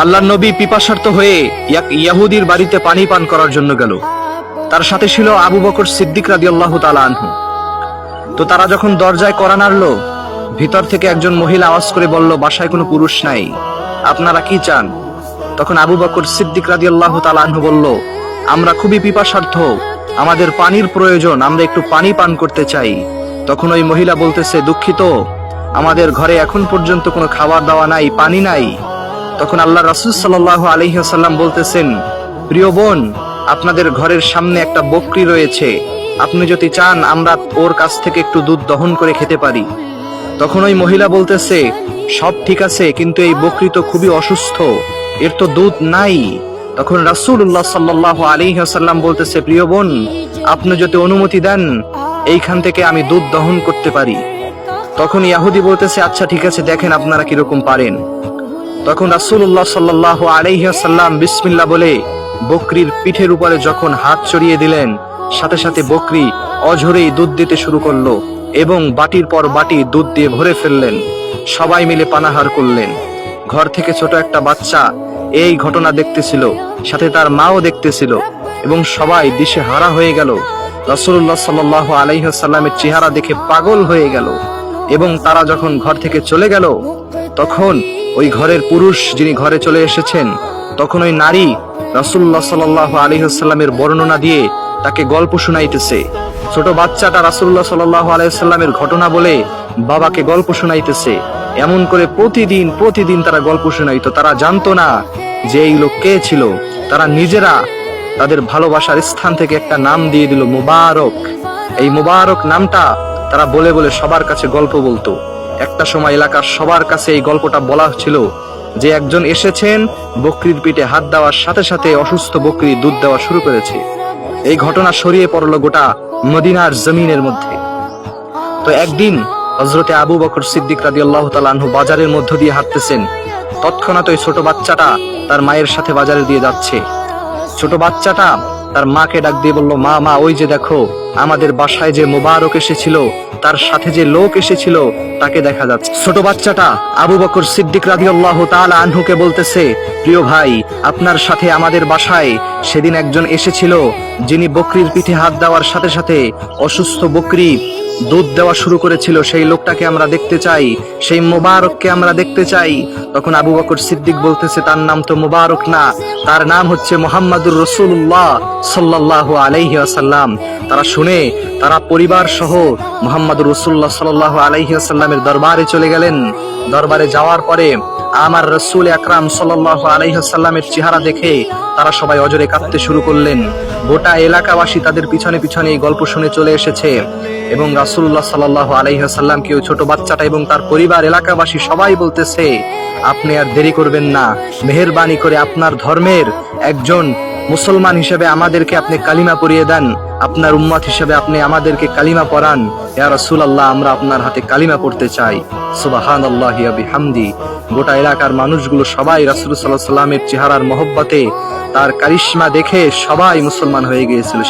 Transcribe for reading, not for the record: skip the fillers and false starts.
আল্লাহর নবী পিপাসার্ত হয়ে এক ইহুদির বাড়িতে পানি পান করার জন্য গেল। তার সাথে ছিল আবু বকর সিদ্দিক রাদিয়াল্লাহু তাআলা আনহু। তো তারা যখন দরজায় কড়া নাড়লো, ভিতর থেকে একজন মহিলা আওয়াজ করে বলল, বাসায় কোনো পুরুষ নাই, আপনারা কি চান? তখন আবু বকর সিদ্দিক রাদিয়াল্লাহু তাআলা আনহু বলল, আমরা খুবই পিপাসার্থ, আমাদের পানির প্রয়োজন, আমরা একটু পানি পান করতে চাই। তখন ওই মহিলা বলতেছে, দুঃখিত, আমাদের ঘরে এখন পর্যন্ত কোনো খাবার দাওয়া নাই, পানি নাই। তখন আল্লাহ রাসূল সাল্লাল্লাহু আলাইহি ওয়াসাল্লাম বলতেছেন, প্রিয় বোন, আপনাদের ঘরের সামনে একটা বকরি রয়েছে, আপনি যদি চান আমরা ওর কাছ থেকে একটু দুধ দহন করে খেতে পারি। তখন ওই মহিলা বলতেছে, সব ঠিক আছে, কিন্তু এই বকরি তো খুবই অসুস্থ, এর তো দুধ নাই। তখন রাসূলুল্লাহ সাল্লাল্লাহু আলাইহি ওয়াসাল্লাম বলতেছে, প্রিয় বোন, আপনি যদি অনুমতি দেন এইখান থেকে আমি দুধ দহন করতে পারি। তখন ইহুদি বলতেছে, আচ্ছা ঠিক আছে, দেখেন আপনারা কিরকম পারেন। তখন রাসূলুল্লাহ সাল্লাল্লাহু আলাইহি ওয়াসাল্লাম বিসমিল্লাহ বলে বকরির পিঠের উপরে যখন হাত চড়িয়ে দিলেন, সাথে সাথে বকরি অঝরেই দুধ দিতে শুরু করলো এবং বাটির পর বাটি দুধ দিয়ে ভরে ফেললেন। সবাই মিলে পানাহার করলেন। ঘর থেকে ছোট একটা বাচ্চা এই ঘটনা দেখতেছিল, সাথে তার মাও দেখতেছিল এবং সবাই দিশে হারা হয়ে গেল। রাসূলুল্লাহ সাল্লাল্লাহু আলাইহি ওয়াসাল্লামের চেহারা দেখে পাগল হয়ে গেল এবং তারা যখন ঘর থেকে চলে গেল, তখন ওই ঘরের পুরুষ যিনি ঘরে চলে এসেছেন, তখন ওই নারী রাসূলুল্লাহ সাল্লাল্লাহু আলাইহি ওয়াসাল্লামের বর্ণনা দিয়ে তাকে গল্প শোনাইতেছে। ছোট বাচ্চাটা রাসূলুল্লাহ সাল্লাল্লাহু আলাইহি ওয়াসাল্লামের ঘটনা বলে বাবাকে গল্প শোনাইতেছে। এমন করে প্রতিদিন তারা গল্প শোনাইতো। তারা জানতো না যে এই লোক কে ছিল। তারা নিজেরা তাদের ভালোবাসার স্থান থেকে একটা নাম দিয়ে দিল, মুবারক। এই মুবারক নামটা তারা বলে বলে সবার কাছে গল্প বলতো। একটা সময় এলাকার সবার কাছে এই গল্পটা বলা ছিল যে একজন এসেছেন, বকরির পিঠে হাত দেওয়ার সাথে সাথে অসুস্থ বকরি দুধ দেওয়া শুরু করেছে। এই ঘটনা ছড়িয়ে পড়লো গোটা মদিনার জমিনের মধ্যে। তো একদিন হযরতে আবু বকর সিদ্দিক রাদিয়াল্লাহু তাআলা আনহু বাজারের মধ্য দিয়ে হাঁটতেছেন। তৎক্ষণাৎ ওই ছোট বাচ্চাটা তার মায়ের সাথে বাজারে দিয়ে যাচ্ছে। ছোট বাচ্চাটা তার মাকে ডাক দিয়ে বলল, মা মা, ওই যে দেখো, আমাদের বাসায় যে মুবারক এসেছিল তার সাথে যে লোক এসেছিল তাকে দেখা যাচ্ছে। ছোট বাচ্চাটা আবু বকর সিদ্দিক রাদিয়াল্লাহু তাআলা আনহুকে বলতেছে, প্রিয় ভাই, আপনার সাথে আমাদের বাসায় সেদিন একজন এসেছিল, যিনি বকরির পিঠে হাত দেওয়ার সাথে সাথে অসুস্থ বকরি দুধ দেওয়া শুরু করেছিল। সেই লোকটাকে আমরা দেখতে চাই, সেই মুবারককে আমরা দেখতে চাই। তখন আবু বকর সিদ্দিক বলতেছে, তার নাম তো মুবারক না, তার নাম হচ্ছে মুহাম্মাদুর রাসূলুল্লাহ সাল্লাল্লাহু আলাইহি ওয়াসাল্লাম। তারা শুনে তারা পরিবার সহ মুহাম্মাদুর রাসূলুল্লাহ সাল্লাল্লাহু আলাইহি ওয়াসাল্লামের দরবারে চলে গেলেন। দরবারে যাওয়ার পরে আমার রাসূল আকরাম সাল্লাল্লাহু আলাইহি ওয়াসাল্লামের চেহারা দেখে তারা সবাই অজরে কাঁদতে শুরু করলেন। গোটা এলাকাবাসী তাদের পিছনে পিছনে এই গল্প শুনে চলে এসেছে এবং রাসূলুল্লাহ সাল্লাল্লাহু আলাইহি ওয়াসাল্লামকে ওই ছোট বাচ্চাটা এবং তার পরিবার, এলাকাবাসী সবাই বলতেছে, আপনি আর দেরি করবেন না, মেহেরবানি করে আপনার ধর্মের একজন মুসলমান হিসেবে আমাদেরকে আপনি কালিমা পড়িয়ে দেন, আপনার উম্মত হিসেবে আপনি আমাদেরকে কালিমা পড়ান। ইয়া রাসূলুল্লাহ, আমরা আপনার হাতে কালিমা পড়তে চাই। সুবহানাল্লাহি ওয়া বিহামদি। গোটা এলাকার মানুষগুলো সবাই রাসূল সাল্লাল্লাহু আলাইহি ওয়াসাল্লামের চেহারার মহব্বতে, তার কারিশমা দেখে সবাই মুসলমান হয়ে গিয়েছিল।